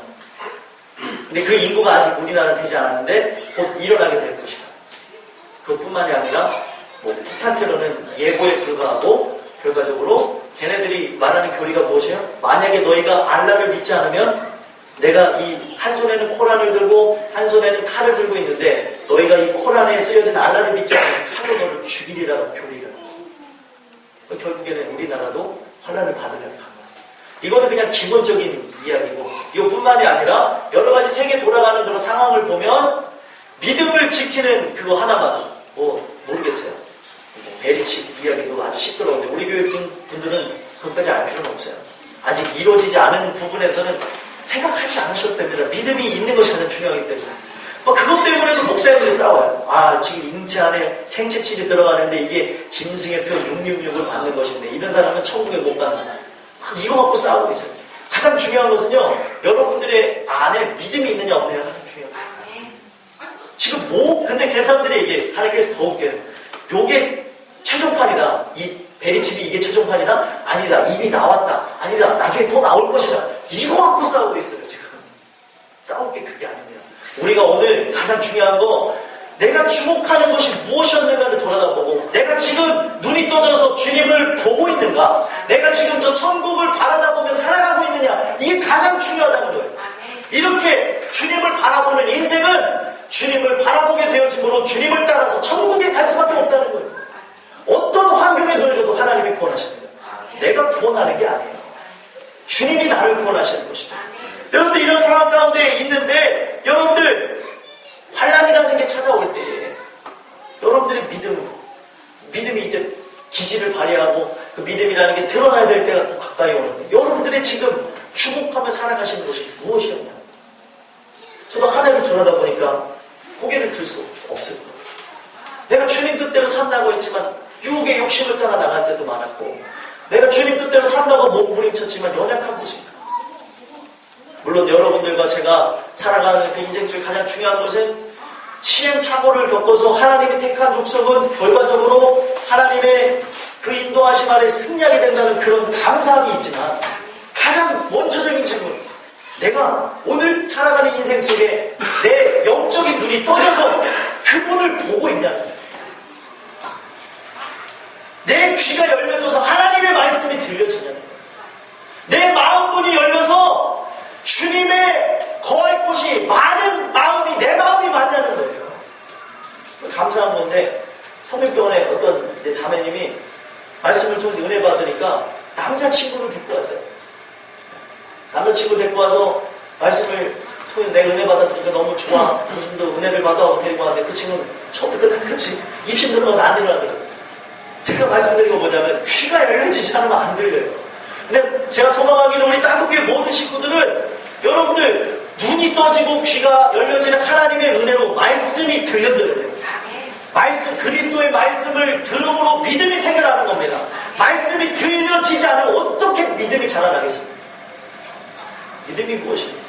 근데 그 인구가 아직 우리나라는 되지 않았는데 곧 일어나게 될 것이다. 그것뿐만이 아니라 뭐 폭탄 테러는 예고에 불과하고 결과적으로 걔네들이 말하는 교리가 무엇이에요? 만약에 너희가 알라를 믿지 않으면 내가 이 한 손에는 코란을 들고 한 손에는 칼을 들고 있는데 너희가 이 코란에 쓰여진 알라를 믿지 않으면 칼로 너를 죽이리라는 교리라고. 결국에는 우리나라도 환란을 받으면 간 거죠. 이거는 그냥 기본적인 이야기고 이것뿐만이 아니라 여러 가지 세계 돌아가는 그런 상황을 보면 믿음을 지키는 그거 하나만 모르겠어요. 베리칩 이야기도 아주 시끄러운데 우리 교회 분들은 그것까지 알 필요는 없어요. 아직 이루어지지 않은 부분에서는 생각하지 않으셔도 됩니다. 믿음이 있는 것이 가장 중요하기 때문에. 그것 때문에도 목사님들이 싸워요. 지금 인체 안에 생체질이 들어가는데 이게 짐승의 표 666을 받는 것인데 이런 사람은 천국에 못 간다. 이거 갖고 싸우고 있어요. 가장 중요한 것은요. 여러분들의 안에 믿음이 있느냐 없느냐가 가장 중요합니다. 지금 근데 그 사람들이 얘기하는 게 더 웃겨요. 요게 최종판이다. 이 베리칩이 이게 최종판이다? 아니다. 이미 나왔다. 아니다. 나중에 더 나올 것이다. 이거 갖고 싸우고 있어요, 지금. 싸울 게 그게 아닙니다. 우리가 오늘 가장 중요한 거, 내가 주목하는 것이 무엇이었는가를 돌아다보고, 내가 지금 눈이 떠져서 주님을 보고 있는가, 내가 지금 저 천국을 바라다보며 살아가고 있느냐, 이게 가장 중요하다는 거예요. 이렇게 주님을 바라보는 인생은 주님을 바라보게 되어짐으로 주님을 따라서 천국에 갈 수밖에 없다는 거예요. 어떤 환경에 놓여져도 하나님이 구원하십니다. 내가 구원하는 게 아니에요. 주님이 나를 구원하시는 것이다. 여러분들 이런 상황 가운데 있는데 여러분들 환난이라는 게 찾아올 때에 여러분들의 믿음이 이제 기질을 발휘하고 그 믿음이라는 게 드러나야 될 때가 더 가까이 오는데 여러분들의 지금 주목하며 살아가시는 것이 무엇이었냐? 저도 하늘을 돌아다보니까 고개를 들 수 없을 거예요. 내가 주님 뜻대로 산다고 했지만 유혹의 욕심을 따라 나갈 때도 많았고 내가 주님 뜻대로 산다고 몸부림쳤지만 연약한 모습입니다. 물론 여러분들과 제가 살아가는 그 인생 속에 가장 중요한 것은 시행착오를 겪어서 하나님이 택한 족속은 결과적으로 하나님의 그 인도하심 아래 승리하게 된다는 그런 감사함이 있지만 가장 원초적인 질문, 내가 오늘 살아가는 인생 속에 내 영적인 눈이 떠져서 그분을 보고 있냐는 거예요. 내 귀가 열려져서 하나님의 말씀이 들려지냐는 거예요. 내 마음문이 열려서 주님의 거할 곳이 많은 마음이 내 마음이 맞냐는 거예요. 감사한 건데 성민병원에 어떤 이제 자매님이 말씀을 통해서 은혜 받으니까 남자친구를 데리고 왔어요. 남자친구를 데리고 와서 말씀을 통해서 내가 은혜 받았으니까 너무 좋아. 당신도 은혜를 받아하고 데리고 왔는데 그 친구는 처음부터 끝까지 입심 들어가서 안 일어나더라고요. 제가 말씀드린 건 뭐냐면 귀가 열려지지 않으면 안 들려요. 근데 제가 소망하기를 우리 땅끝교회 모든 식구들은 여러분들 눈이 떠지고 귀가 열려지는 하나님의 은혜로 말씀이 들려져야 돼요. 말씀, 그리스도의 말씀을 들음으로 믿음이 생겨나는 겁니다. 말씀이 들려지지 않으면 어떻게 믿음이 자라나겠습니까? 믿음이 무엇입니까?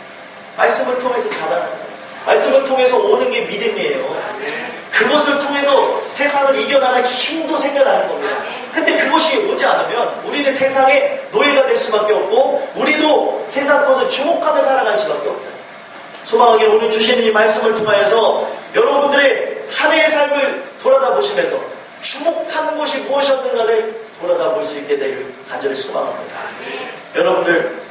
말씀을 통해서 자라는 거예요. 말씀을 통해서 오는 게 믿음이에요. 그것을 통해서 세상을 이겨나갈 힘도 생겨나는 겁니다. 근데 그것이 오지 않으면 우리는 세상의 노예가 될 수밖에 없고 우리도 세상 것을 주목하며 살아갈 수밖에 없다. 소망하기를 오늘 주시는 이 말씀을 통하여서 여러분들의 한 해의 삶을 돌아다 보시면서 주목하는 것이 무엇이었는가를 돌아다 볼 수 있게 되길 간절히 소망합니다. 여러분들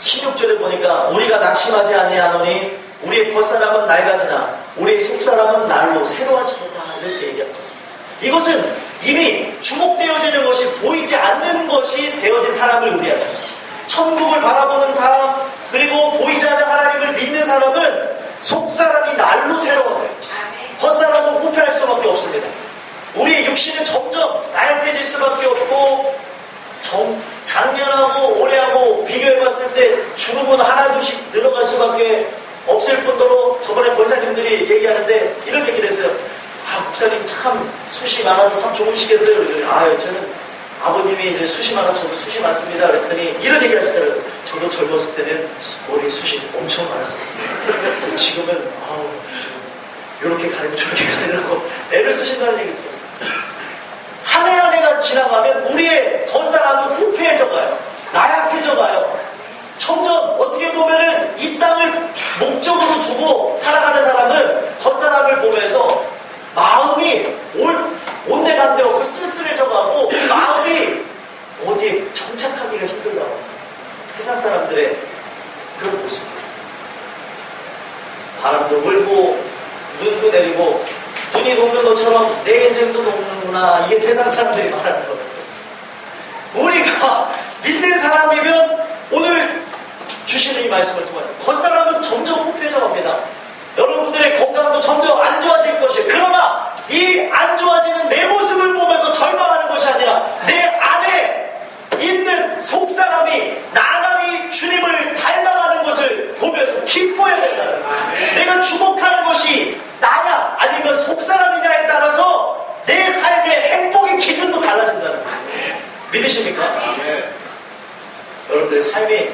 16절에 보니까 우리가 낙심하지 아니하노니 우리의 겉사람은 낡아지나 우리의 속사람은 날로 새로워지도다 이렇게 얘기하고 있습니다. 이것은 이미 주목되어지는 것이 보이지 않는 것이 되어진 사람을 의미합니다. 천국을 바라보는 사람 그리고 보이지 않는 하나님을 믿는 사람은 속사람이 날로 새로워져요. 겉사람은 후패할 수밖에 없습니다. 우리의 육신은 점점 나약해질 수밖에 없고 작년하고 올해하고 비교해봤을 때 주름은 하나둘씩 늘어갈 수밖에 없을 뿐더러 저번에 권사님들이 얘기하는데 이런 얘기를 했어요. 아, 목사님 참 숱이 많아서 참 좋으시겠어요. 아, 저는 아버님이 이제 숱이 많아 저도 숱이 많습니다. 그랬더니 이런 얘기 하시더라고요. 저도 젊었을 때는 머리 숱이 엄청 많았었습니다. 지금은 이렇게 가리고 저렇게 가리라고 애를 쓰신다는 얘기를 들었어요. 한 해 한 해가 지나가면 우리의 겉사람은 후패해져 가요. 나약해져 가요. 점점 어떻게 보면은 이 땅을 목적으로 두고 살아가는 사람은 겉사람을 보면서 마음이 온데간데 없고 쓸쓸해져 가고 마음이 어디에 정착하기가 힘들다고 세상 사람들의 그런 모습입니다. 바람도 불고 눈도 내리고 눈이 녹는 것처럼 내 인생도 녹는구나. 이게 세상 사람들이 말하는 거예요. 우리가 믿는 사람이면 오늘 주시는 이 말씀을 통해서 겉사람은 점점 후패져 갑니다. 여러분들의 건강도 점점 안 좋아질 것이에요. 그러나 이 안 좋아지는 내 모습을 보면서 절망하는 것이 아니라 내 안에 있는 속사람이 나날이 주님을 닮아가는 것을 보면서 기뻐해야 된다는 거예요. 내가 주목하는 것이 나냐 아니면 속사람이냐에 따라서 내 삶의 행복의 기준도 달라진다는 거예요. 믿으십니까? 여러분들의 삶이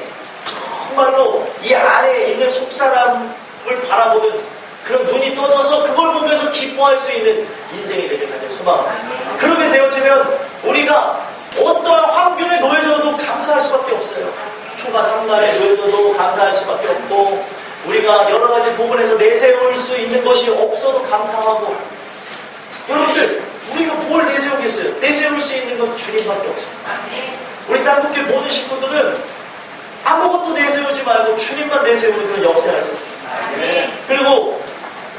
정말로 이 안에 있는 속사람을 바라보는 그런 눈이 떠져서 그걸 보면서 기뻐할 수 있는 인생이 되길 간절히 소망합니다. 그렇게 되어지면 우리가 어떠한 환경에 놓여져도 감사할 수밖에 없어요. 초가 상간에 놓여져도 감사할 수밖에 없고 우리가 여러 가지 부분에서 내세울 수 있는 것이 없어도 감사하고 여러분들 우리가 뭘 내세우겠어요? 내세울 수 있는 건 주님밖에 없습니다. 우리 땅끝교회 모든 식구들은 아무것도 내세우지 말고 주님만 내세우는 그런 역사가 있었습니다. 그리고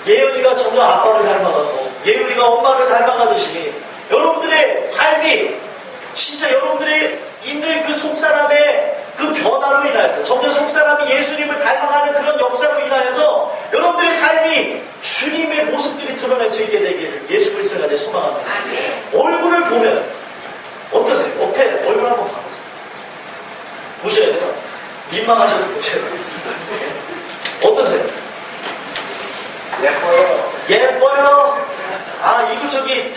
예은이가 점점 아빠를 닮아가고 예은이가 엄마를 닮아가듯이 여러분들의 삶이 진짜 여러분들이 있는 그 속사람의 그 변화로 인하여서 점점 속사람이 예수님을 닮아가는 그런 역사로 인하여서 여러분들의 삶이 주님의 모습들이 드러날 수 있게 되기를 예수 그리스도가 내 소망합니다. 얼굴을 보면 어떠세요? 옆에 얼굴 한번 봐보세요. 보셔야 돼요. 민망하셔도 보셔야 돼요. 어떠세요? 예뻐요. 예뻐요. 아, 이거 저기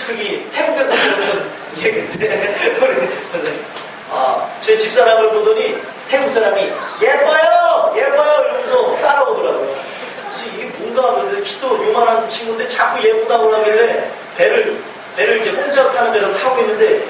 태국에서 들었던 얘기인데 우리 선생님. 아, 저희 집사람을 보더니 태국 사람이 예뻐요, 예뻐요 이러면서 따라오더라고요. 그래서 이게 뭔가 하는데 키도 요만한 친구인데 자꾸 예쁘다고 하길래 배를 이제 공짜로 타는 배를 타고 있는데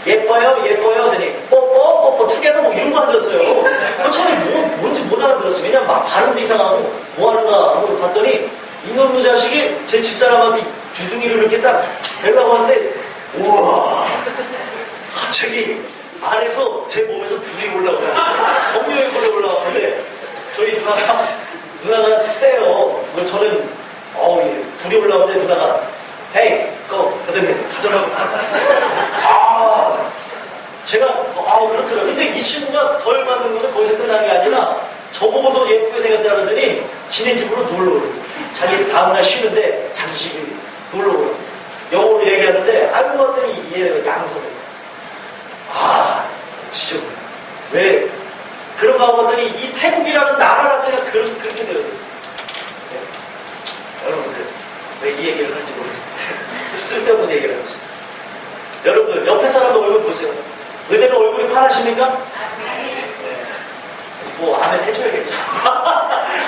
예뻐요, 예뻐요 하더니 뽀뽀 투게더 뭐 이런 거 앉았어요. 그 처음에 뭔지 못 알아들었어요. 왜냐면 막 발음도 이상하고 뭐 하는가 하고 봤더니 이놈의 자식이 제 집사람한테 주둥이를 이렇게 딱 대려고 하는데 우와, 갑자기 안에서 제 몸에서 불이 올라오고 성령의 불이 올라오는데 저희 누나가 세요. 뭐 저는 불이 올라오는데 누나가 헤이 고 가더라고. 제가 그렇더라고요. 근데 이 친구가 덜 받는 거는 거기서 끝난 게 아니라 저보고도 예쁘게 생겼다 그러더니 지네 집으로 놀러 오고 자기 다음날 쉬는데 자기 집에 놀러 오고 영어로 얘기하는데 알고 봤더니 얘가 양서래요. 진짜 왜 그런 거 하고 봤더니 이 태국이라는 나라 자체가 그렇게 되어 있어요. 여러분들 왜 이 얘기를 하는지 모르겠는데 쓸데없는 얘기를 하고 있어요. 여러분들 옆에 사람도 얼굴 보세요. 의대는 얼굴이 환하십니까? 네. 뭐 아멘 해줘야겠죠.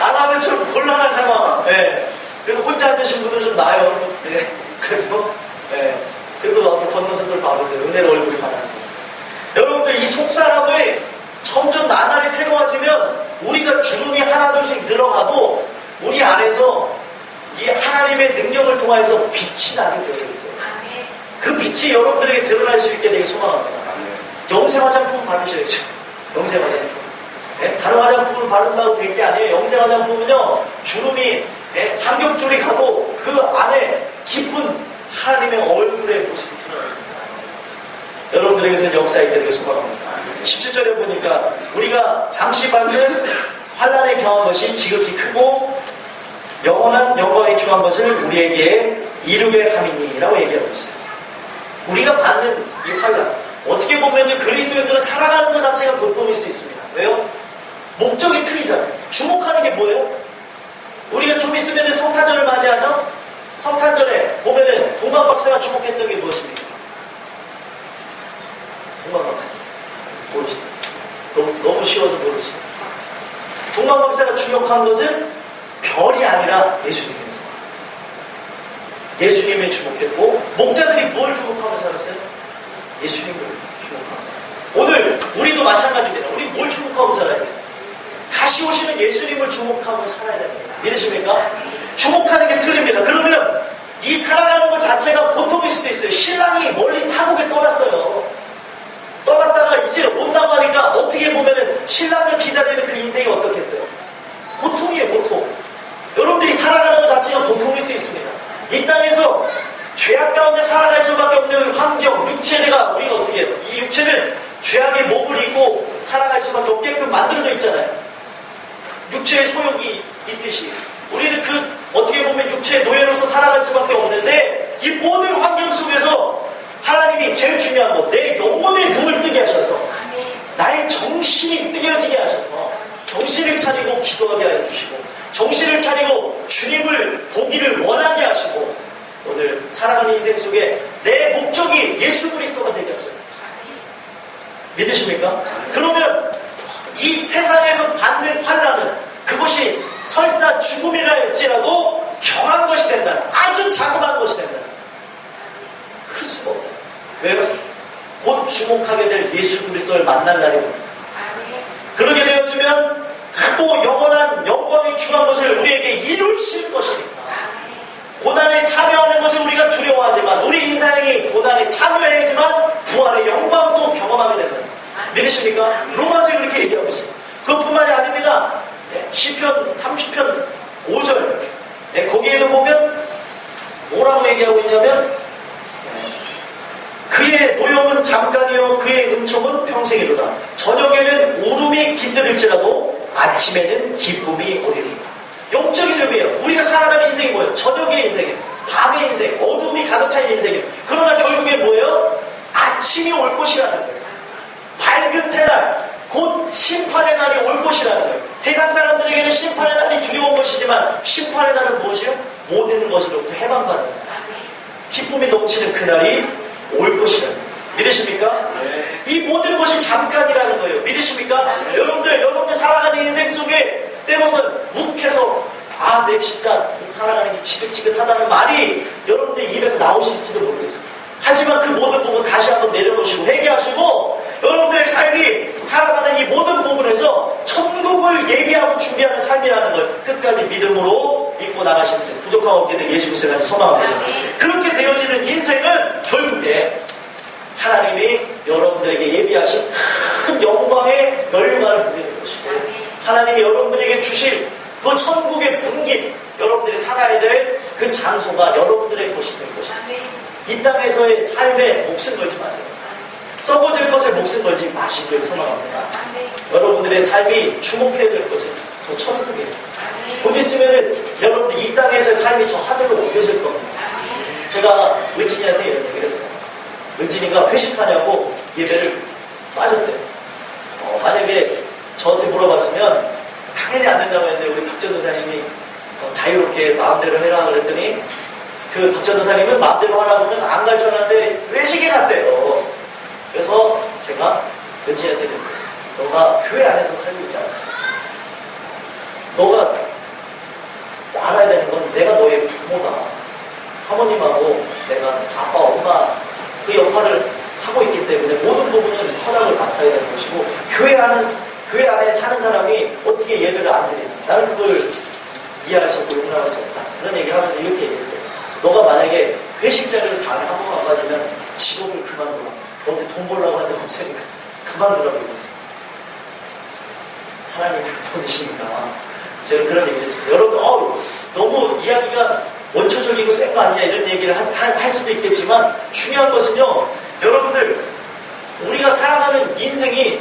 안 하면 좀 곤란한 상황. 네. 그래도 혼자 앉으신 분들 좀 나아요. 네. 그래도 앞으로 건너서들 봐보세요. 은혜는 얼굴이 환하니까. 여러분들 이 속사람을 점점 나날이 새로워지면 우리가 주름이 하나둘씩 늘어가도 우리 안에서 이 하나님의 능력을 통해서 빛이 나게 되어 있어요. 그 빛이 여러분들에게 드러날 수 있게 되게 소망합니다. 영세 화장품 바르셔야죠. 영세 화장품. 네? 다른 화장품을 바른다고 될 게 아니에요. 영세 화장품은요, 주름이 삼겹줄이 가도 그 안에 깊은 하나님의 얼굴의 모습이 드러납니다. 여러분들에게는 역사 있게 되게 소망합니다. 17절에 보니까 우리가 잠시 받는 환난에 경한 것이 지극히 크고 영원한 영광에 추한 것을 우리에게 이루게 함이니라고 얘기하고 있어요. 우리가 받는 이 환난, 어떻게 보면 그리스도인들은 살아가는 것 자체가 고통일 수 있습니다. 왜요? 목적이 틀리잖아요. 주목하는 게 뭐예요? 우리가 좀 있으면 성탄절을 맞이하죠? 성탄절에 보면은 동방 박사가 주목했던 게 무엇입니까? 동방 박사 모르시죠? 너무 쉬워서 모르시죠? 동방 박사가 주목한 것은 별이 아니라 예수님이었어요. 예수님에 주목했고 목자들이 뭘 주목하며 살았어요? 예수님을 주목하며 살았어요. 오늘 우리도 마찬가지입니다. 우리 뭘 주목하고 살아야 돼요? 다시 오시는 예수님을 주목하고 살아야 됩니다. 믿으십니까? 주목하는 게 틀립니다. 그러면 이 살아가는 것 자체가 고통일 수도 있어요. 신랑이 멀리 타국에 떠났어요. 떠났다가 이제 온다고 하니까 어떻게 보면은 신랑을 기다리는 그 인생이 어떻겠어요? 고통이에요, 고통. 여러분들이 살아가는 것 자체가 고통일 수 있습니다. 이 땅에서 죄악 가운데 살아갈 수밖에 없는 환경, 육체가 우리가 어떻게 해요? 이 육체는 죄악의 몸을 입고 살아갈 수밖에 없게끔 만들어져 있잖아요. 육체의 소욕이 있듯이 우리는 그 어떻게 보면 육체의 노예로서 살아갈 수밖에 없는데 이 모든 환경 속에서 하나님이 제일 중요한 것, 내 영혼의 눈을 뜨게 하셔서 나의 정신이 뜨여지게 하셔서 정신을 차리고 기도하게 하여 주시고 정신을 차리고 주님을 보기를 원하게 하시고 오늘 살아가는 인생 속에 내 목적이 예수 그리스도가 되게 하셔서 믿으십니까? 그러면 이 세상에서 받는 환난은 그것이 설사 죽음이라 할지라도 경한 것이 된다. 아주 자그마한 것이 된다. 클 수가 없다. 왜요? 곧 주목하게 될 예수 그리스도를 만날 날이 옵니다. 그러게 되어지면 크고 영원한 영광이 추한 것을 우리에게 이루실 것이니까 고난에 참여하는 것을 우리가 두려워하지만 우리 인생이 고난에 참여해야지만 부활의 영광도 경험하게 된다. 믿으십니까? 로마서에 그렇게 얘기하고 있습니다. 그것뿐만이 아닙니다. 시편 30편 5절 거기에도 보면 얘기하고 있냐면 그의 노염은 잠깐이요 그의 은총은 평생이로다. 저녁에는 울음이 깃들일지라도 아침에는 기쁨이 오리리라. 영적인 의미예요. 우리가 살아가는 인생이 뭐예요? 저녁의 인생이에요. 밤의 인생, 어둠이 가득 차인 인생이에요. 그러나 결국에 뭐예요? 아침이 올 것이라는 거예요. 밝은 새날, 곧 심판의 날이 올 것이라는 거예요. 세상 사람들에게는 심판의 날이 두려운 것이지만 심판의 날은 무엇이에요? 모든 것으로부터 해방받는 날. 기쁨이 넘치는 그날이 올 것이라는 거예요. 믿으십니까? 네. 이 모든 것이 잠깐이라는 거예요. 믿으십니까? 네. 여러분들 살아가는 인생 속에 때로는 묵해서 내 진짜 살아가는 게 지긋지긋하다는 말이 여러분들 입에서 나오실지도 모르겠어요. 하지만 그 모든 부분 다시 한번 내려놓으시고 회개하시고 여러분들의 삶이 살아가는 이 모든 부분에서 천국을 예비하고 준비하는 삶이라는 걸 끝까지 믿음으로 믿고 나가시는 데 부족함 없게 된 예수 그리스도를 소망합니다. 그렇게 되어지는 인생은 결국에 하나님이 여러분들에게 예비하신 큰 영광의 면류관을 보게 될 것이고 하나님이 여러분들에게 주실 그 천국의 분깃 여러분들이 살아야 될 그 장소가 여러분들의 것이 될 것입니다. 이 땅에서의 삶에 목숨 걸지 마세요. 썩어질 것에 목숨 걸지 마시길 소망합니다. 여러분들의 삶이 주목해야 될 것은 저 천국이에요. 곧 있으면은 여러분들 이 땅에서의 삶이 저 하늘로 옮겨질 겁니다. 제가 은진이한테 이런 얘기를 했어요. 은진이가 회식하냐고 예배를 빠졌대요. 만약에 저한테 물어봤으면 당연히 안 된다고 했는데 우리 박 전도사님이 자유롭게 마음대로 해라 그랬더니 그 박 전도사님은 마음대로 하라고는 안 갈 줄 알았는데 외식에 갔대요. 그래서 제가 은진이한테 얘기했어요. 너가 교회 안에서 살고 있잖아. 너가 알아야 되는 건 내가 너의 부모다. 사모님하고 내가 아빠, 엄마 그 역할을 하고 있기 때문에 모든 부분은 허락을 맡아야 되는 것이고 교회 안에 사는 사람이 어떻게 예배를 안 드리냐. 나는 그걸 이해할 수 없고 용납할 수 없다. 그런 얘기를 하면서 이렇게 얘기했어요. 너가 만약에 회식 자리를 다음에 한 번만 빠지면 직업을 그만둬라. 너한테 돈 벌라고 할 데가 없으니까 그만두라고 얘기했어요. 하나님 그분이시니까 제가 그런 얘기를 했습니다. 여러분 너무 이야기가 원초적이고 센 거 아니냐 이런 얘기를 할 수도 있겠지만 중요한 것은요. 여러분들 우리가 살아가는 인생이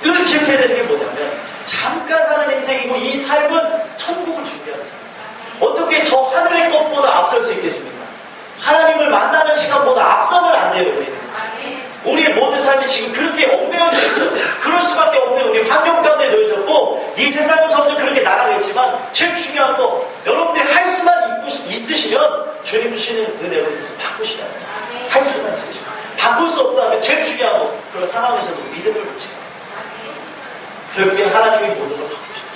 늘 기억해야 되는 게 뭐냐면 잠깐 사는 인생이고 이 삶은 천국을 준비하는 삶. 어떻게 저 하늘의 것보다 앞설 수 있겠습니까? 하나님을 만나는 시간보다 앞서면 안 돼요. 우리의 모든 삶이 지금 그렇게 얽매여져 있어요. 그럴 수밖에 없는 우리 환경 가운데 놓여졌고 이 세상은 점점 그렇게 나가겠지만 제일 중요한 거 여러분들이 할 수만 있으시면 주님 주시는 은혜로 인해서 바꾸시잖아요. 할 수만 있으시면 바꿀 수 없다면 제일 중요한 거 그런 상황에서도 믿음을 놓지 마세요. 결국엔 하나님이 모든 걸 바꾸셔요.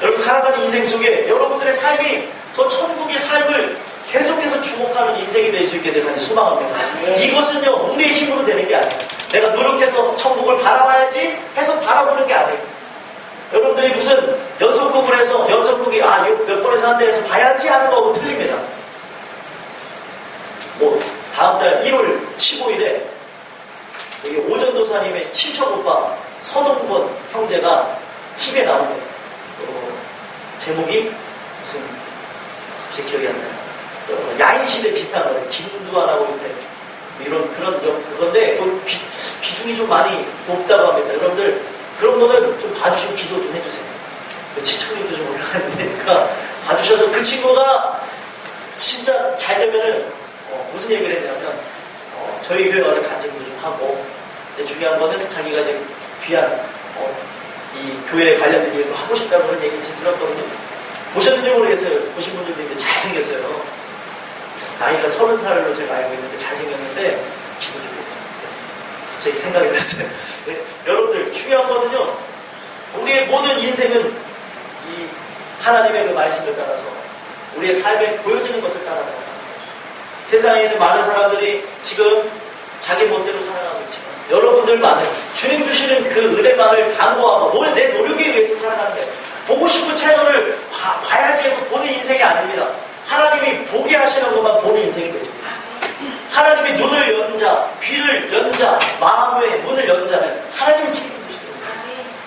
여러분 살아가는 인생 속에 여러분들의 삶이 저 천국의 삶을 계속해서 주목하는 인생이 될 수 있게 되사니 소망합니다. 이것은요 우리의 힘으로 되는 게 아니에요. 내가 노력해서 천국을 바라봐야지 해서 바라보는 게 아니에요. 여러분들이 무슨 연속극을 해서 연속극이 몇 번에서 한 대에서 봐야지 하는 거하고 틀립니다. 다음 달 1월 15일에 여기 오전도사님의 친척 오빠 서동건 형제가 TV에 나오는 제목이 무슨 갑자기 기억이 안 나요. 야인시대 비슷한 거예요. 김두한하고 이렇게 이런 그건데 그 비중이 좀 많이 높다고 합니다. 여러분들 그런 거는 좀 봐주시고 기도 좀 해주세요. 지청률도 좀 올라가는 데니까 봐주셔서 그 친구가 진짜 잘 되면은 무슨 얘기를 했냐면 저희 교회 와서 간증도 좀 하고 근데 중요한 거는 자기가 이제 귀한 이 교회에 관련된 일도 하고 싶다고 그런 얘기를 제가 들었거든요. 보셨는지 모르겠어요. 보신 분들도 있는데 잘생겼어요. 나이가 30살로 제가 알고 있는데 잘생겼는데 기분 좋겠어요. 갑자기 생각이 났어요. 네, 여러분들 중요한 거는요. 우리의 모든 인생은 이 하나님의 그 말씀을 따라서 우리의 삶에 보여지는 것을 따라서 살아요. 세상에 있는 많은 사람들이 지금 자기 멋대로 살아가고 있지만 여러분들만은 주님 주시는 그 은혜만을 간구하고 내 노력에 의해서 살아가는데 보고 싶은 채널을 봐야지 해서 보는 인생이 아닙니다. 하나님이 보게 하시는 것만 보는 인생이 되죠. 하나님이 눈을 연 자, 귀를 연 자, 마음의 문을 연 자는 하나님이 책임지시는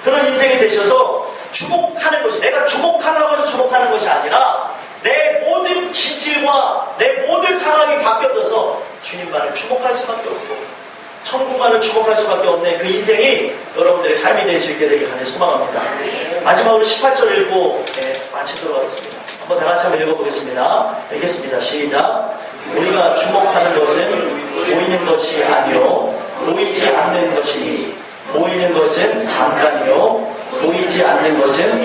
그런 인생이 되셔서 주목하는 것이 내가 주목하려고 해서 주목하는 것이 아니라 내 모든 기질과 내 모든 상황이 바뀌어져서 주님만을 주목할 수밖에 없고 천국만을 주목할 수밖에 없는 그 인생이 여러분들의 삶이 될 수 있게 되길 간절히 소망합니다. 마지막으로 18절 읽고 마치도록 하겠습니다. 한번 다 같이 한번 읽어보겠습니다. 읽겠습니다. 시작. 우리가 주목하는 것은 보이는 것이 아니요 보이지 않는 것이니 보이는 것은 잠깐이요 보이지 않는 것은